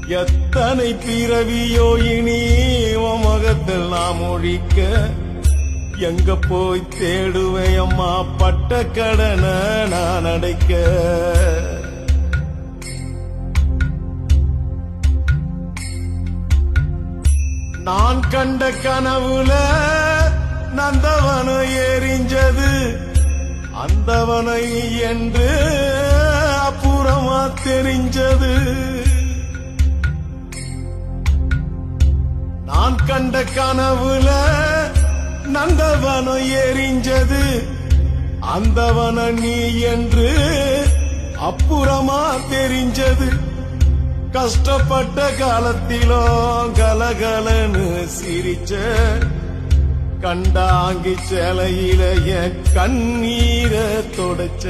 எத்தனை பிறவியோ இனி உன் முகத்தில் நாம் ஒழிக்க எங்க போய் தேடுவேன் அம்மா பட்ட கடனை நான் அடைக்க. நான் கண்ட கனவுல நந்தவனை எரிஞ்சது அந்தவனை என்று அப்புறமா தெரிஞ்சது. நான் கண்ட கனவுல நந்தவனை எரிஞ்சது அந்தவன நீ என்று அப்புறமா தெரிஞ்சது. கஷ்டப்பட்ட காலத்திலும் கலகலன்னு சிரிச்ச கண்டாங்கி சேலையில கண்ணீரை தொடச்ச.